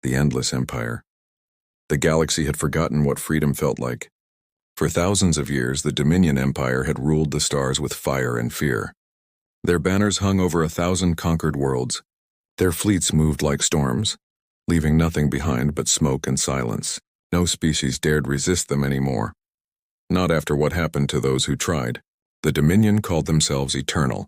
the endless empire. The galaxy had forgotten what freedom felt like. For thousands of years, the Dominion Empire had ruled the stars with fire and fear. Their banners hung over 1,000 conquered worlds. Their fleets moved like storms, leaving nothing behind but smoke and silence. No species dared resist them anymore. Not after what happened to those who tried. The Dominion called themselves eternal,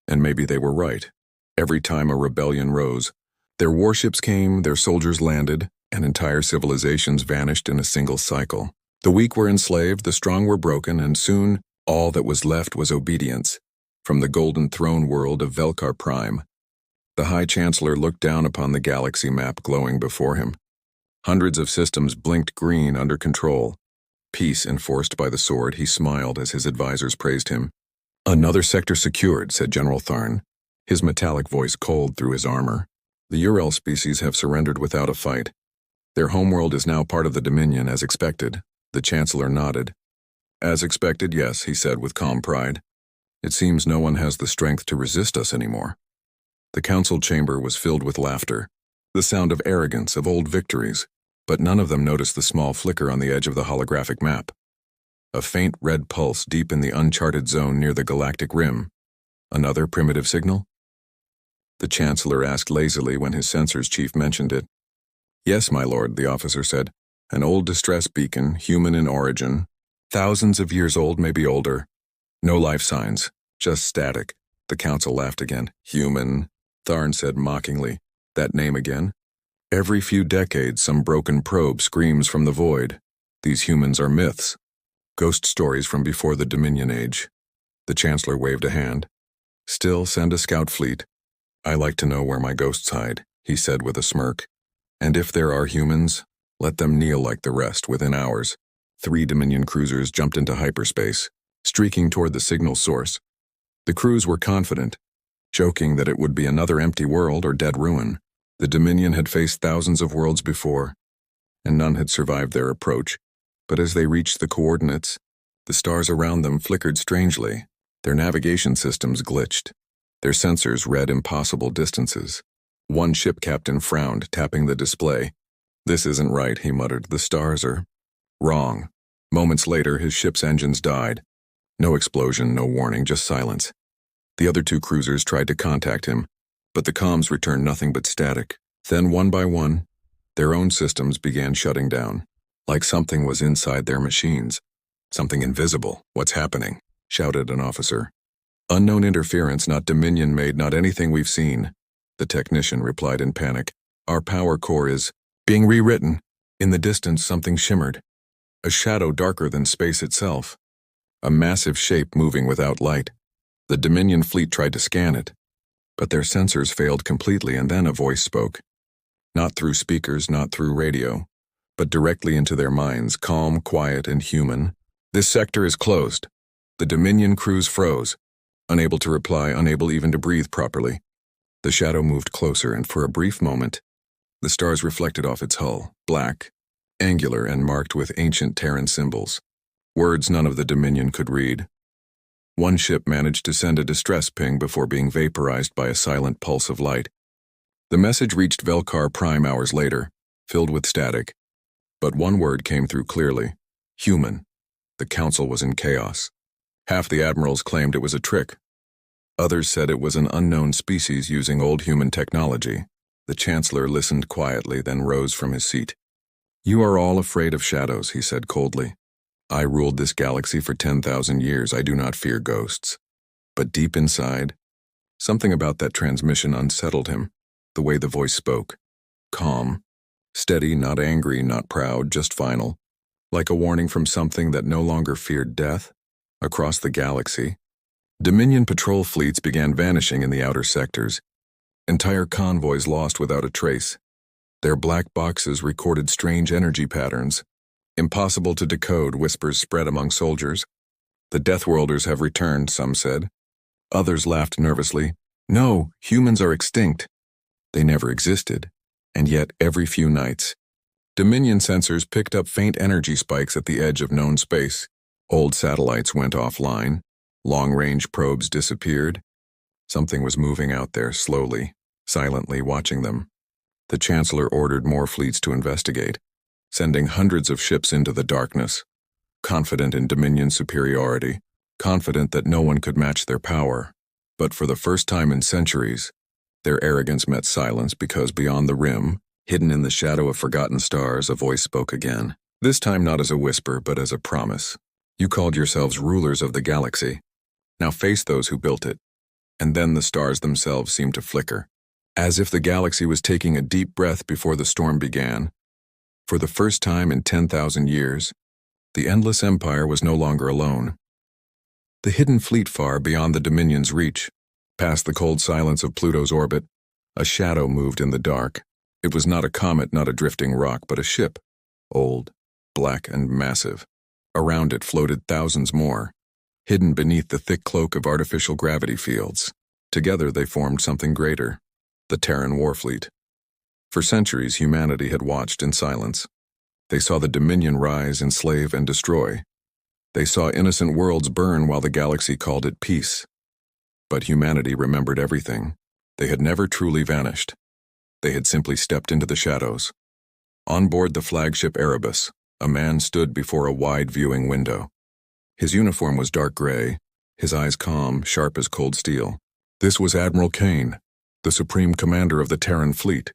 and maybe they were right. Every time a rebellion rose, their warships came, their soldiers landed, and entire civilizations vanished in a single cycle. The weak were enslaved, the strong were broken, and soon all that was left was obedience. From the golden throne world of Velkar Prime, the High Chancellor looked down upon the galaxy map glowing before him. Hundreds of systems blinked green under control. Peace enforced by the sword, he smiled as his advisors praised him. "Another sector secured," said General Tharn, his metallic voice cold through his armor. "The Ural species have surrendered without a fight. Their homeworld is now part of the Dominion, as expected." The Chancellor nodded. "As expected, yes," he said with calm pride. "It seems no one has the strength to resist us anymore." The council chamber was filled with laughter, the sound of arrogance, of old victories, but none of them noticed the small flicker on the edge of the holographic map. A faint red pulse deep in the uncharted zone near the galactic rim. Another primitive signal? The Chancellor asked lazily when his sensors chief mentioned it. "Yes, my lord," the officer said. "An old distress beacon, human in origin. Thousands of years old, maybe older. No life signs, just static." The council laughed again. "Human," Tharn said mockingly. "That name again? Every few decades, some broken probe screams from the void. These humans are myths. Ghost stories from before the Dominion Age." The Chancellor waved a hand. "Still, send a scout fleet. I like to know where my ghosts hide," he said with a smirk. "And if there are humans, let them kneel like the rest within hours." 3 Dominion cruisers jumped into hyperspace, streaking toward the signal source. The crews were confident, joking that it would be another empty world or dead ruin. The Dominion had faced thousands of worlds before, and none had survived their approach. But as they reached the coordinates, the stars around them flickered strangely. Their navigation systems glitched. Their sensors read impossible distances. One ship captain frowned, tapping the display. "This isn't right," he muttered. "The stars are wrong." Moments later, his ship's engines died. No explosion, no warning, just silence. The other 2 cruisers tried to contact him, but the comms returned nothing but static. Then, one by one, their own systems began shutting down, like something was inside their machines. "Something invisible. What's happening?" shouted an officer. "Unknown interference, not Dominion-made, not anything we've seen." The technician replied in panic. "Our power core is being rewritten." In the distance, something shimmered. A shadow darker than space itself. A massive shape moving without light. The Dominion fleet tried to scan it, but their sensors failed completely, and then a voice spoke. Not through speakers, not through radio, but directly into their minds, calm, quiet, and human. "This sector is closed." The Dominion crews froze, unable to reply, unable even to breathe properly. The shadow moved closer, and for a brief moment, the stars reflected off its hull, black, angular, and marked with ancient Terran symbols. Words none of the Dominion could read. One ship managed to send a distress ping before being vaporized by a silent pulse of light. The message reached Velkar Prime hours later, filled with static. But one word came through clearly. Human. The council was in chaos. Half the admirals claimed it was a trick. Others said it was an unknown species using old human technology. The Chancellor listened quietly, then rose from his seat. "You are all afraid of shadows," he said coldly. "I ruled this galaxy for 10,000 years. I do not fear ghosts." But deep inside, something about that transmission unsettled him, the way the voice spoke. Calm, steady, not angry, not proud, just final. Like a warning from something that no longer feared death. Across the galaxy, Dominion patrol fleets began vanishing in the outer sectors. Entire convoys lost without a trace. Their black boxes recorded strange energy patterns. Impossible to decode, whispers spread among soldiers. "The Deathworlders have returned," some said. Others laughed nervously. "No, humans are extinct." They never existed, and yet every few nights, Dominion sensors picked up faint energy spikes at the edge of known space. Old satellites went offline. Long-range probes disappeared. Something was moving out there slowly, silently watching them. The Chancellor ordered more fleets to investigate, sending hundreds of ships into the darkness, confident in Dominion superiority, confident that no one could match their power. But for the first time in centuries, their arrogance met silence because beyond the rim, hidden in the shadow of forgotten stars, a voice spoke again. This time not as a whisper, but as a promise. You called yourselves rulers of the galaxy. Now face those who built it. And then the stars themselves seemed to flicker. As if the galaxy was taking a deep breath before the storm began. For the first time in 10,000 years, the endless empire was no longer alone. The hidden fleet far beyond the Dominion's reach, past the cold silence of Pluto's orbit, a shadow moved in the dark. It was not a comet, not a drifting rock, but a ship, old, black, and massive. Around it floated thousands more, hidden beneath the thick cloak of artificial gravity fields. Together they formed something greater, the Terran Warfleet. For centuries, humanity had watched in silence. They saw the Dominion rise, enslave, and destroy. They saw innocent worlds burn while the galaxy called it peace. But humanity remembered everything. They had never truly vanished. They had simply stepped into the shadows. On board the flagship Erebus, a man stood before a wide viewing window. His uniform was dark gray, his eyes calm, sharp as cold steel. This was Admiral Kane, the supreme commander of the Terran fleet,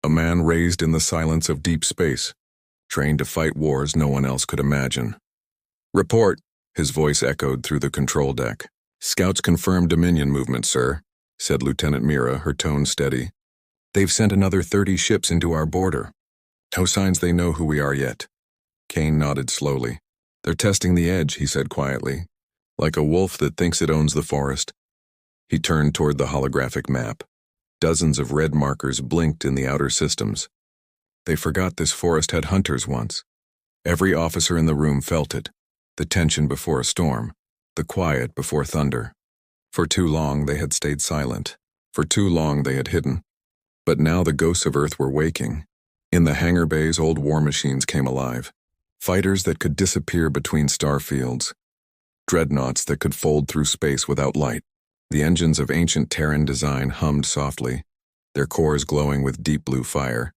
a man raised in the silence of deep space, trained to fight wars no one else could imagine. "Report," his voice echoed through the control deck. "Scouts confirm Dominion movement, sir," said Lieutenant Mira, her tone steady. "They've sent another 30 ships into our border. No signs they know who we are yet." Kane nodded slowly. "They're testing the edge," he said quietly, like a wolf that thinks it owns the forest. He turned toward the holographic map. Dozens of red markers blinked in the outer systems. They forgot this forest had hunters once. Every officer in the room felt it, the tension before a storm, the quiet before thunder. For too long they had stayed silent. For too long they had hidden. But now the ghosts of Earth were waking. In the hangar bays, old war machines came alive. Fighters that could disappear between star fields. Dreadnoughts that could fold through space without light. The engines of ancient Terran design hummed softly, their cores glowing with deep blue fire.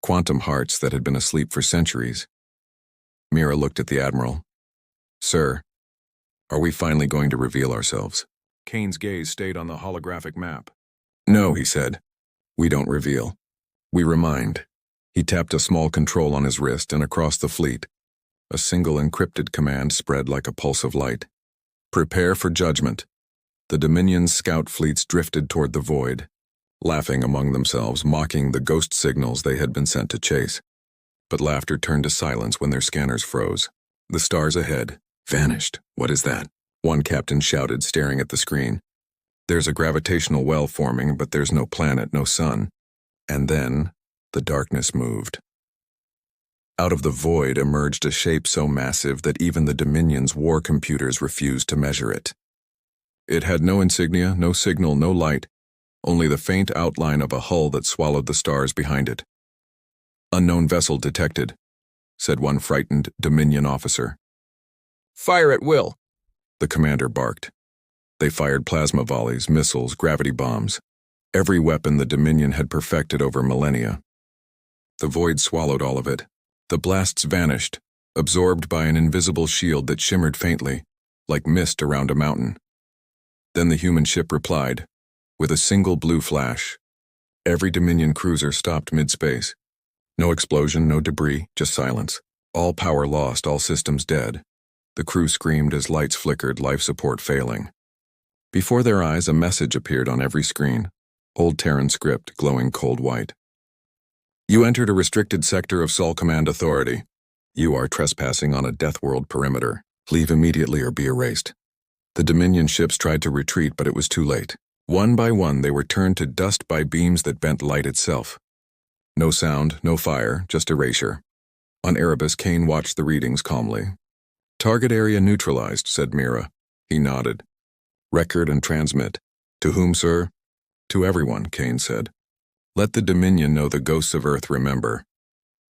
Quantum hearts that had been asleep for centuries. Mira looked at the Admiral. "Sir, are we finally going to reveal ourselves?" Kane's gaze stayed on the holographic map. "No," he said. "We don't reveal. We remind." He tapped a small control on his wrist, and across the fleet, a single encrypted command spread like a pulse of light. "Prepare for judgment." The Dominion's scout fleets drifted toward the void, laughing among themselves, mocking the ghost signals they had been sent to chase. But laughter turned to silence when their scanners froze. The stars ahead vanished. "What is that?" one captain shouted, staring at the screen. "There's a gravitational well forming, but there's no planet, no sun." And then the darkness moved. Out of the void emerged a shape so massive that even the Dominion's war computers refused to measure it. It had no insignia, no signal, no light, only the faint outline of a hull that swallowed the stars behind it. "Unknown vessel detected," said one frightened Dominion officer. "Fire at will," the commander barked. They fired plasma volleys, missiles, gravity bombs, every weapon the Dominion had perfected over millennia. The void swallowed all of it. The blasts vanished, absorbed by an invisible shield that shimmered faintly, like mist around a mountain. Then the human ship replied, with a single blue flash. Every Dominion cruiser stopped mid-space. No explosion, no debris, just silence. All power lost, all systems dead. The crew screamed as lights flickered, life support failing. Before their eyes, a message appeared on every screen. Old Terran script, glowing cold white. "You entered a restricted sector of Sol Command Authority. You are trespassing on a Deathworld perimeter. Leave immediately or be erased." The Dominion ships tried to retreat, but it was too late. One by one, they were turned to dust by beams that bent light itself. No sound, no fire, just erasure. On Erebus, Kane watched the readings calmly. "Target area neutralized," said Mira. He nodded. "Record and transmit." "To whom, sir?" "To everyone," Kane said. "Let the Dominion know the ghosts of Earth remember."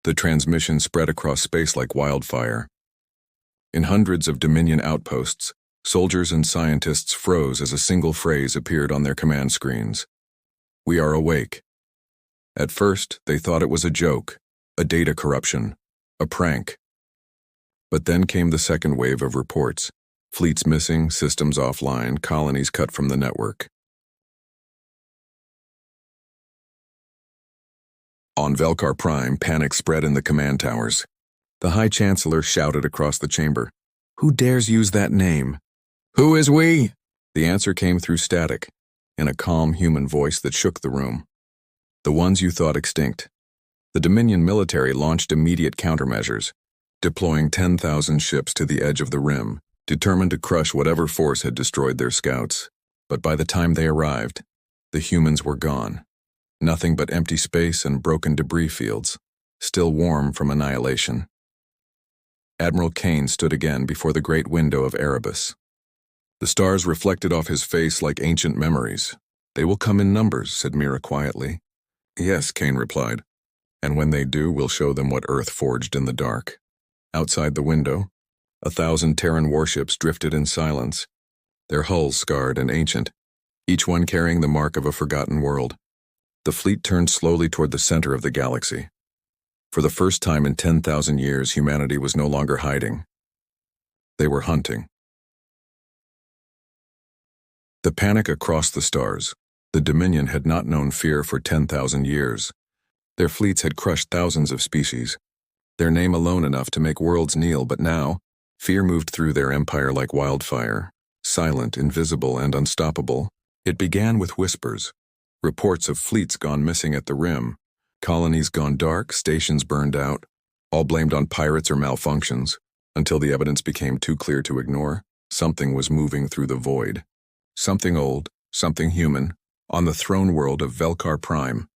The transmission spread across space like wildfire. In hundreds of Dominion outposts, soldiers and scientists froze as a single phrase appeared on their command screens. "We are awake." At first, they thought it was a joke, a data corruption, a prank. But then came the second wave of reports. Fleets missing, systems offline, colonies cut from the network. On Velkar Prime, panic spread in the command towers. The High Chancellor shouted across the chamber, "Who dares use that name?" "Who is we?" The answer came through static, in a calm human voice that shook the room. "The ones you thought extinct." The Dominion military launched immediate countermeasures, deploying 10,000 ships to the edge of the rim, determined to crush whatever force had destroyed their scouts. But by the time they arrived, the humans were gone. Nothing but empty space and broken debris fields, still warm from annihilation. Admiral Kane stood again before the great window of Erebus. The stars reflected off his face like ancient memories. "They will come in numbers," said Mira quietly. "Yes," Kane replied. "And when they do, we'll show them what Earth forged in the dark." Outside the window, 1,000 Terran warships drifted in silence, their hulls scarred and ancient, each one carrying the mark of a forgotten world. The fleet turned slowly toward the center of the galaxy. For the first time in 10,000 years, humanity was no longer hiding. They were hunting. The panic across the stars. The Dominion had not known fear for 10,000 years. Their fleets had crushed thousands of species, their name alone enough to make worlds kneel, but now, fear moved through their empire like wildfire, silent, invisible, and unstoppable. It began with whispers, reports of fleets gone missing at the rim, colonies gone dark, stations burned out, all blamed on pirates or malfunctions, until the evidence became too clear to ignore. Something was moving through the void. Something old, something human, on the throne world of Velkar Prime.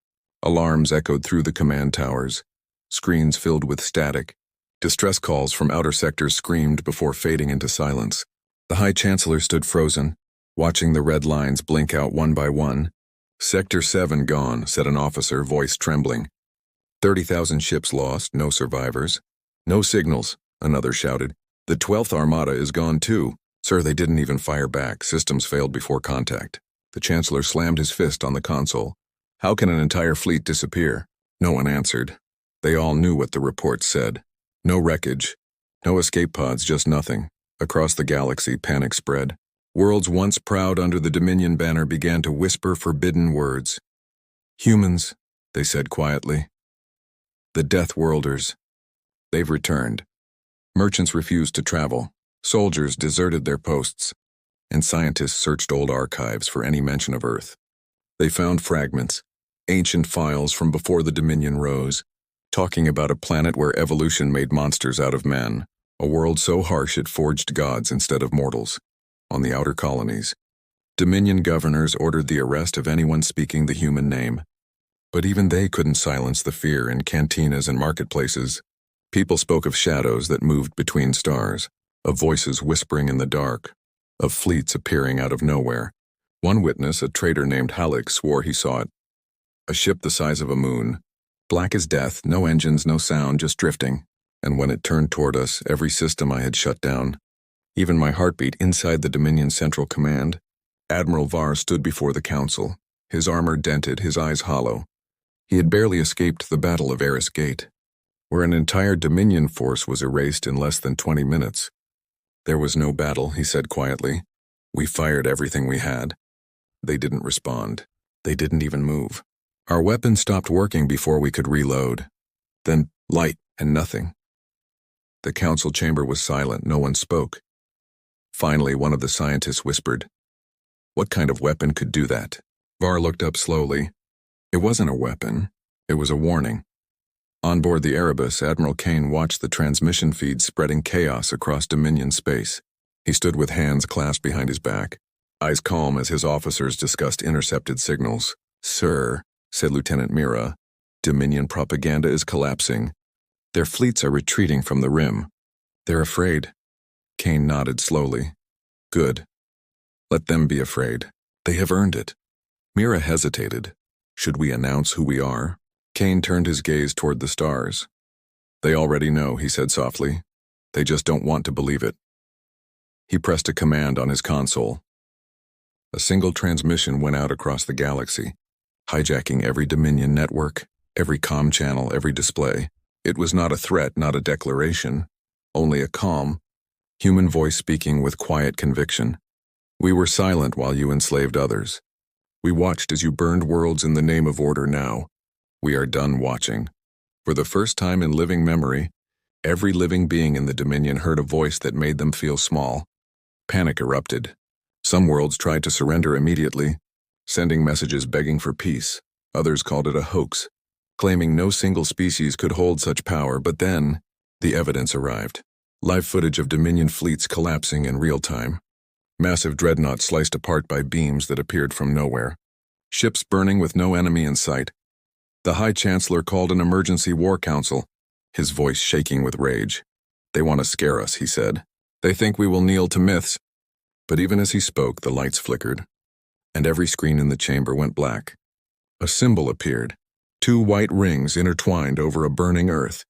Alarms echoed through the command towers, screens filled with static. Distress calls from outer sectors screamed before fading into silence. The High Chancellor stood frozen, watching the red lines blink out one by one. "Sector 7 gone," said an officer, voice trembling. 30,000 ships lost, no survivors. "No signals," another shouted. "The 12th Armada is gone too." "Sir, they didn't even fire back. Systems failed before contact." The Chancellor slammed his fist on the console. "How can an entire fleet disappear?" No one answered. They all knew what the reports said. No wreckage, no escape pods, just nothing. Across the galaxy, panic spread. Worlds once proud under the Dominion banner began to whisper forbidden words. "Humans," they said quietly. "The Deathworlders. They've returned." Merchants refused to travel. Soldiers deserted their posts. And scientists searched old archives for any mention of Earth. They found fragments, ancient files from before the Dominion rose, talking about a planet where evolution made monsters out of men, a world so harsh it forged gods instead of mortals. On the outer colonies, Dominion governors ordered the arrest of anyone speaking the human name. But even they couldn't silence the fear in cantinas and marketplaces. People spoke of shadows that moved between stars, of voices whispering in the dark, of fleets appearing out of nowhere. One witness, a trader named Halleck, swore he saw it. A ship the size of a moon, black as death, no engines, no sound, just drifting. And when it turned toward us, every system I had shut down, even my heartbeat inside the Dominion Central Command. Admiral Var stood before the council, his armor dented, his eyes hollow. He had barely escaped the Battle of Eris Gate, where an entire Dominion force was erased in less than 20 minutes. "There was no battle," he said quietly. "We fired everything we had. They didn't respond. They didn't even move. Our weapons stopped working before we could reload. Then light and nothing." The council chamber was silent. No one spoke. Finally, one of the scientists whispered, "What kind of weapon could do that?" Var looked up slowly. It wasn't a weapon. It was a warning. On board the Erebus, Admiral Kane watched the transmission feed spreading chaos across Dominion space. He stood with hands clasped behind his back, eyes calm as his officers discussed intercepted signals. "Sir," said Lieutenant Mira, "Dominion propaganda is collapsing. Their fleets are retreating from the rim. They're afraid." Kane nodded slowly. "Good. Let them be afraid. They have earned it." Mira hesitated. "Should we announce who we are?" Kane turned his gaze toward the stars. "They already know," he said softly. "They just don't want to believe it." He pressed a command on his console. A single transmission went out across the galaxy. hijacking every Dominion network, every comm channel, every display. It was not a threat, not a declaration, only a calm, human voice speaking with quiet conviction. We were silent while you enslaved others. We watched as you burned worlds in the name of order. Now, we are done watching. For the first time in living memory, every living being in the Dominion heard a voice that made them feel small. Panic erupted. Some worlds tried to surrender immediately, sending messages begging for peace. Others called it a hoax, claiming no single species could hold such power. But then, the evidence arrived. Live footage of Dominion fleets collapsing in real time. Massive dreadnoughts sliced apart by beams that appeared from nowhere. Ships burning with no enemy in sight. The High Chancellor called an emergency war council, his voice shaking with rage. They want to scare us, he said. They think we will kneel to myths. But even as he spoke, the lights flickered, and every screen in the chamber went black. A symbol appeared, 2 white rings intertwined over a burning earth.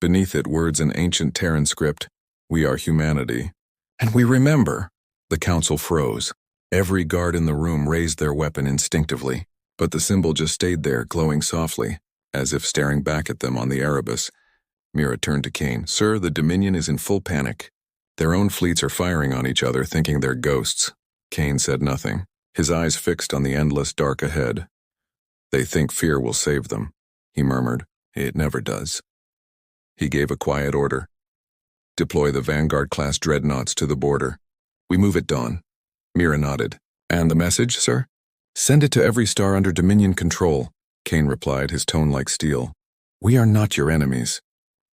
Beneath it, words in ancient Terran script, "We are humanity, and we remember." The council froze. Every guard in the room raised their weapon instinctively, but the symbol just stayed there, glowing softly, as if staring back at them on the Erebus. Mira turned to Kane. "Sir, the Dominion is in full panic. Their own fleets are firing on each other, thinking they're ghosts." Kane said nothing, his eyes fixed on the endless dark ahead. "They think fear will save them," he murmured. "It never does." He gave a quiet order. "Deploy the Vanguard-class dreadnoughts to the border. We move at dawn." Mira nodded. "And the message, sir?" "Send it to every star under Dominion control," Kane replied, his tone like steel. "We are not your enemies.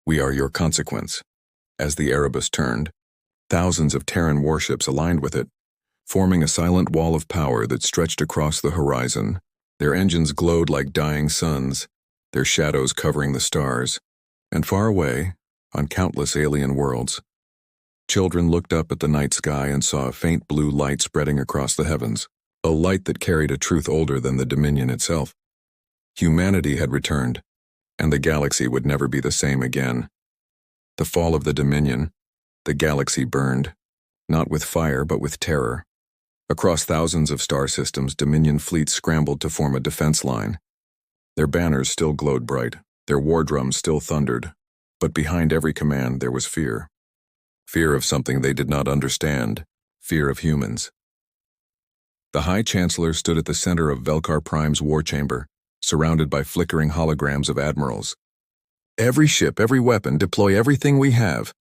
We are your consequence." As the Erebus turned, thousands of Terran warships aligned with it, forming a silent wall of power that stretched across the horizon. Their engines glowed like dying suns, their shadows covering the stars. And far away, on countless alien worlds, children looked up at the night sky and saw a faint blue light spreading across the heavens, a light that carried a truth older than the Dominion itself. Humanity had returned, and the galaxy would never be the same again. The fall of the Dominion, the galaxy burned, not with fire but with terror. Across thousands of star systems, Dominion fleets scrambled to form a defense line. Their banners still glowed bright, their war drums still thundered, but behind every command there was fear. Fear of something they did not understand, fear of humans. The High Chancellor stood at the center of Velkar Prime's war chamber, surrounded by flickering holograms of admirals. "Every ship, every weapon, deploy everything we have,"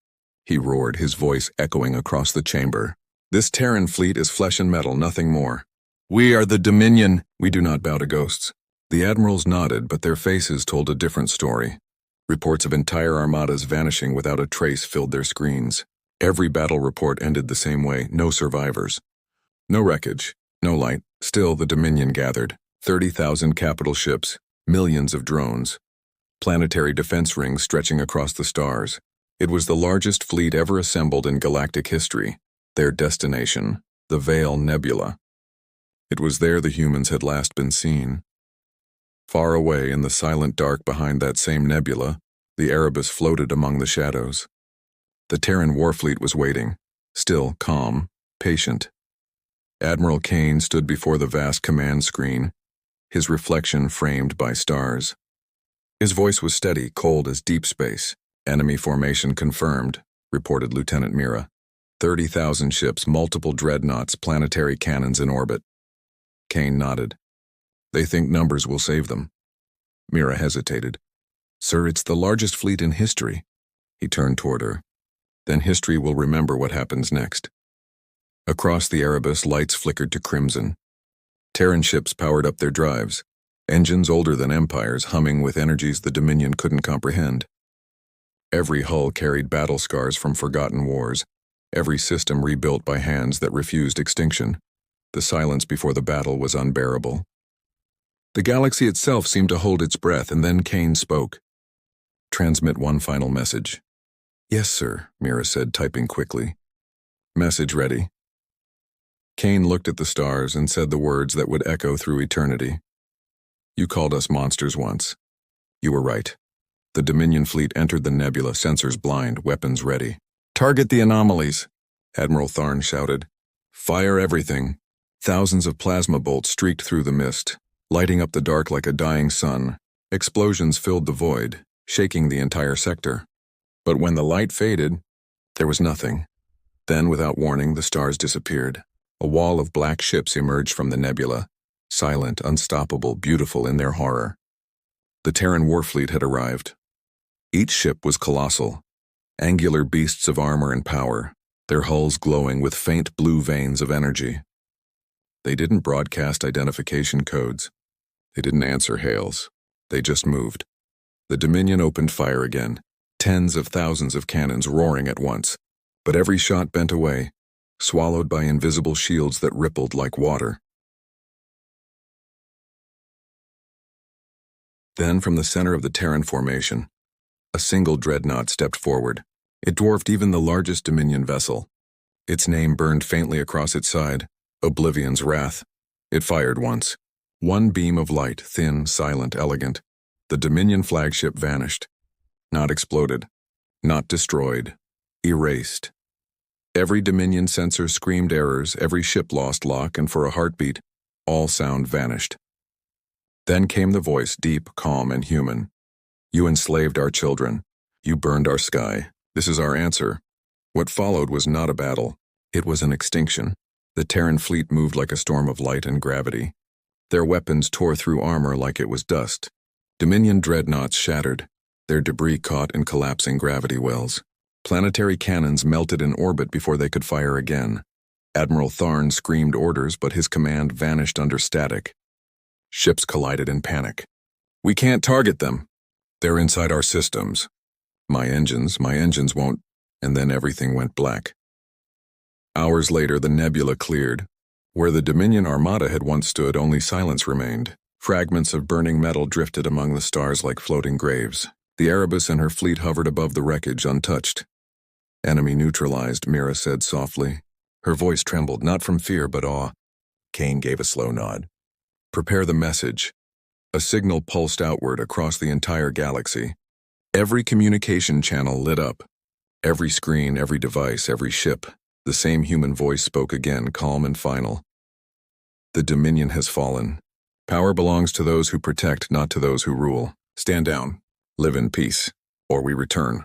he roared, his voice echoing across the chamber. "This Terran fleet is flesh and metal, nothing more. We are the Dominion. We do not bow to ghosts." The admirals nodded, but their faces told a different story. Reports of entire armadas vanishing without a trace filled their screens. Every battle report ended the same way: no survivors. No wreckage, no light. Still, the Dominion gathered. 30,000 capital ships, millions of drones, planetary defense rings stretching across the stars. It was the largest fleet ever assembled in galactic history. Their destination, the Veil Nebula. It was there the humans had last been seen. Far away in the silent dark behind that same nebula, the Erebus floated among the shadows. The Terran warfleet was waiting, still calm, patient. Admiral Kane stood before the vast command screen, his reflection framed by stars. His voice was steady, cold as deep space. "Enemy formation confirmed," reported Lieutenant Mira. 30,000 ships, multiple dreadnoughts, planetary cannons in orbit. Kane nodded. "They think numbers will save them." Mira hesitated. "Sir, it's the largest fleet in history." He turned toward her. "Then history will remember what happens next." Across the Erebus, lights flickered to crimson. Terran ships powered up their drives, engines older than empires humming with energies the Dominion couldn't comprehend. Every hull carried battle scars from forgotten wars, every system rebuilt by hands that refused extinction. The silence before the battle was unbearable. The galaxy itself seemed to hold its breath, and then Kane spoke. "Transmit one final message." "Yes, sir," Mira said, typing quickly. "Message ready." Kane looked at the stars and said the words that would echo through eternity. "You called us monsters once. You were right. The Dominion fleet entered the nebula, sensors blind, weapons ready. Target the anomalies," Admiral Tharn shouted. "Fire everything." Thousands of plasma bolts streaked through the mist, lighting up the dark like a dying sun. Explosions filled the void, shaking the entire sector. But when the light faded, there was nothing. Then, without warning, the stars disappeared. A wall of black ships emerged from the nebula, silent, unstoppable, beautiful in their horror. The Terran warfleet had arrived. Each ship was colossal, angular beasts of armor and power, their hulls glowing with faint blue veins of energy. They didn't broadcast identification codes. They didn't answer hails. They just moved. The Dominion opened fire again, tens of thousands of cannons roaring at once, but every shot bent away, swallowed by invisible shields that rippled like water. Then, from the center of the Terran formation, a single dreadnought stepped forward. It dwarfed even the largest Dominion vessel. Its name burned faintly across its side, Oblivion's Wrath. It fired once. One beam of light, thin, silent, elegant. The Dominion flagship vanished. Not exploded. Not destroyed. Erased. Every Dominion sensor screamed errors, every ship lost lock, and for a heartbeat, all sound vanished. Then came the voice, deep, calm, and human. You enslaved our children. You burned our sky. This is our answer. What followed was not a battle. It was an extinction. The Terran fleet moved like a storm of light and gravity. Their weapons tore through armor like it was dust. Dominion dreadnoughts shattered, their debris caught in collapsing gravity wells. Planetary cannons melted in orbit before they could fire again. Admiral Tharn screamed orders, but his command vanished under static. Ships collided in panic. We can't target them. They're inside our systems. My engines won't. And then everything went black. Hours later, the nebula cleared. Where the Dominion Armada had once stood, only silence remained. Fragments of burning metal drifted among the stars like floating graves. The Erebus and her fleet hovered above the wreckage, untouched. Enemy neutralized, Mira said softly. Her voice trembled, not from fear but awe. Kane gave a slow nod. Prepare the message. A signal pulsed outward across the entire galaxy. Every communication channel lit up. Every screen, every device, every ship. The same human voice spoke again, calm and final. The Dominion has fallen. Power belongs to those who protect, not to those who rule. Stand down. Live in peace. Or we return.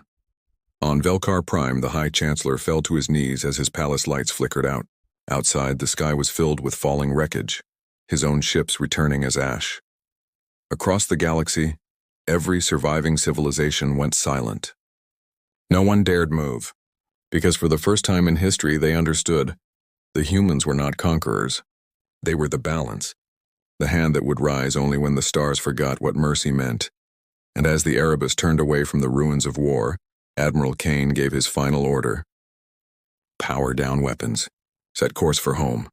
On Velkar Prime, the High Chancellor fell to his knees as his palace lights flickered out. Outside, the sky was filled with falling wreckage, his own ships returning as ash. Across the galaxy, every surviving civilization went silent. No one dared move, because for the first time in history they understood the humans were not conquerors. They were the balance, the hand that would rise only when the stars forgot what mercy meant. And as the Erebus turned away from the ruins of war, Admiral Kane gave his final order. Power down weapons. Set course for home.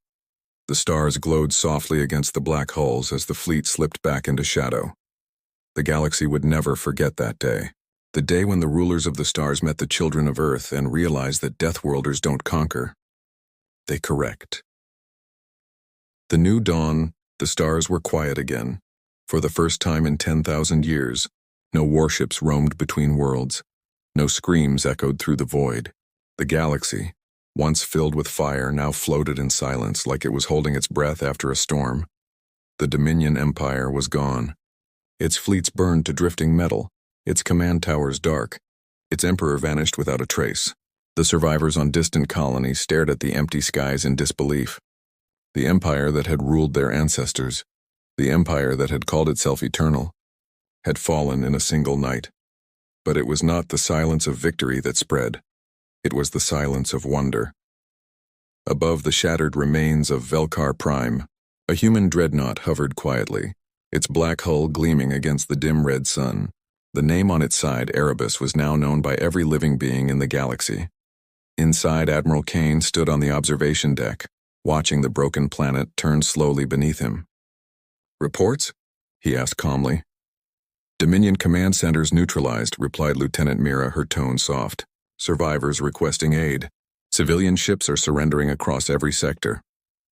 The stars glowed softly against the black hulls as the fleet slipped back into shadow. The galaxy would never forget that day. The day when the rulers of the stars met the children of Earth and realized that Deathworlders don't conquer. They correct. The new dawn, the stars were quiet again. For the first time in 10,000 years, no warships roamed between worlds. No screams echoed through the void. The galaxy, once filled with fire, now floated in silence like it was holding its breath after a storm. The Dominion Empire was gone. Its fleets burned to drifting metal, its command towers dark. Its emperor vanished without a trace. The survivors on distant colonies stared at the empty skies in disbelief. The empire that had ruled their ancestors, the empire that had called itself eternal, had fallen in a single night. But it was not the silence of victory that spread. It was the silence of wonder. Above the shattered remains of Velkar Prime, a human dreadnought hovered quietly, its black hull gleaming against the dim red sun. The name on its side, Erebus, was now known by every living being in the galaxy. Inside, Admiral Kane stood on the observation deck, watching the broken planet turn slowly beneath him. Reports? He asked calmly. Dominion command centers neutralized, replied Lieutenant Mira, her tone soft. Survivors requesting aid. Civilian ships are surrendering across every sector.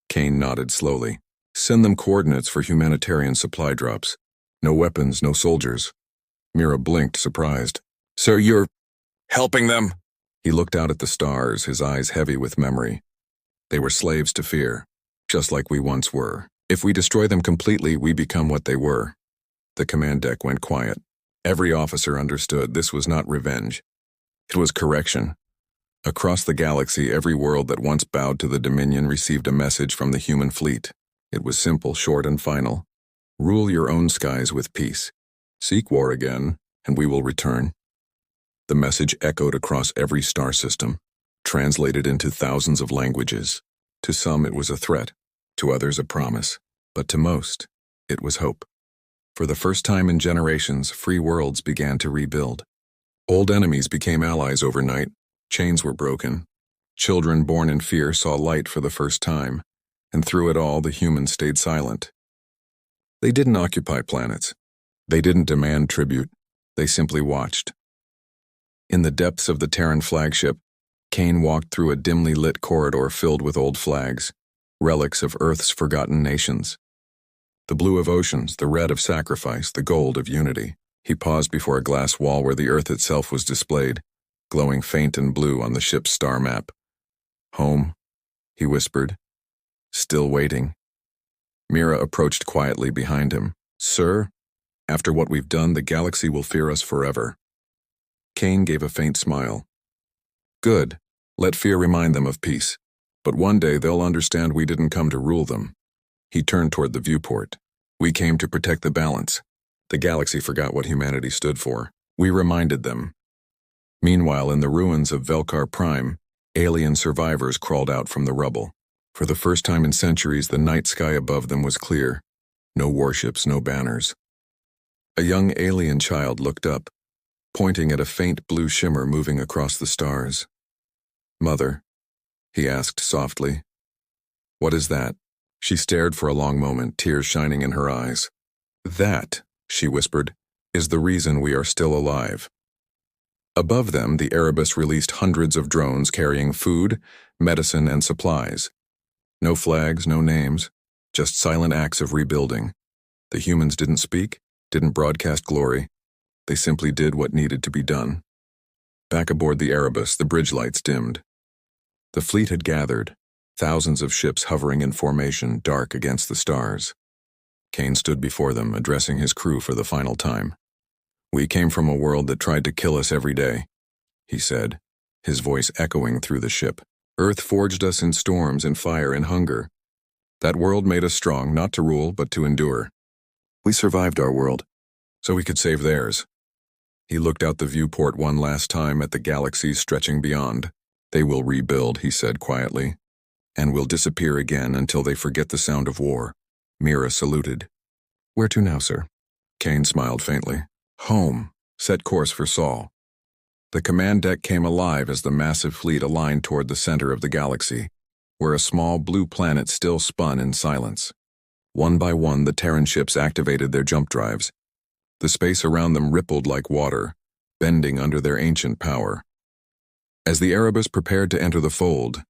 Kane nodded slowly. Send them coordinates for humanitarian supply drops. No weapons, no soldiers. Mira blinked, surprised. So you're helping them? He looked out at the stars, his eyes heavy with memory. They were slaves to fear, just like we once were. If we destroy them completely, we become what they were. The command deck went quiet. Every officer understood this was not revenge. It was correction. Across the galaxy, every world that once bowed to the Dominion received a message from the human fleet. It was simple, short, and final. Rule your own skies with peace. Seek war again, and we will return. The message echoed across every star system, translated into thousands of languages. To some it was a threat, to others a promise, but to most, it was hope. For the first time in generations, free worlds began to rebuild. Old enemies became allies overnight, chains were broken. Children born in fear saw light for the first time, and through it all the humans stayed silent. They didn't occupy planets. They didn't demand tribute. They simply watched. In the depths of the Terran flagship, Kane walked through a dimly lit corridor filled with old flags, relics of Earth's forgotten nations. The blue of oceans, the red of sacrifice, the gold of unity. He paused before a glass wall where the Earth itself was displayed, glowing faint and blue on the ship's star map. Home, he whispered, still waiting. Mira approached quietly behind him. Sir, after what we've done, the galaxy will fear us forever. Kane gave a faint smile. Good. Let fear remind them of peace. But one day they'll understand we didn't come to rule them. He turned toward the viewport. We came to protect the balance. The galaxy forgot what humanity stood for. We reminded them. Meanwhile, in the ruins of Velkar Prime, alien survivors crawled out from the rubble. For the first time in centuries, the night sky above them was clear. No warships, no banners. A young alien child looked up, pointing at a faint blue shimmer moving across the stars. Mother, he asked softly. What is that? She stared for a long moment, tears shining in her eyes. That, she whispered, is the reason we are still alive. Above them, the Erebus released hundreds of drones carrying food, medicine, and supplies. No flags, no names, just silent acts of rebuilding. The humans didn't speak, didn't broadcast glory. They simply did what needed to be done. Back aboard the Erebus, the bridge lights dimmed. The fleet had gathered, thousands of ships hovering in formation, dark against the stars. Kane stood before them, addressing his crew for the final time. We came from a world that tried to kill us every day, he said, his voice echoing through the ship. Earth forged us in storms and fire and hunger. That world made us strong, not to rule, but to endure. We survived our world, so we could save theirs. He looked out the viewport one last time at the galaxies stretching beyond. They will rebuild, he said quietly, and will disappear again until they forget the sound of war. Mira saluted. Where to now, sir? Kane smiled faintly. Home. Set course for Sol. The command deck came alive as the massive fleet aligned toward the center of the galaxy, where a small blue planet still spun in silence. One by one, the Terran ships activated their jump drives. The space around them rippled like water, bending under their ancient power. As the Erebus prepared to enter the fold,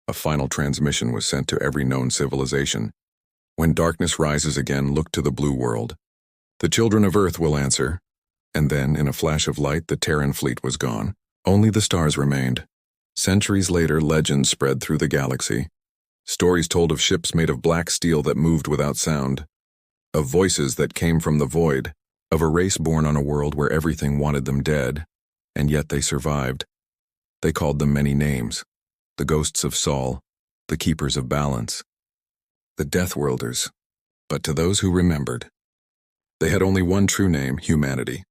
a final transmission was sent to every known civilization. When darkness rises again, look to the blue world. The children of Earth will answer. And then, in a flash of light, the Terran fleet was gone. Only the stars remained. Centuries later, legends spread through the galaxy. Stories told of ships made of black steel that moved without sound, of voices that came from the void, of a race born on a world where everything wanted them dead, and yet they survived. They called them many names. The ghosts of Sol, the keepers of balance, the Deathworlders. But to those who remembered, they had only one true name, humanity.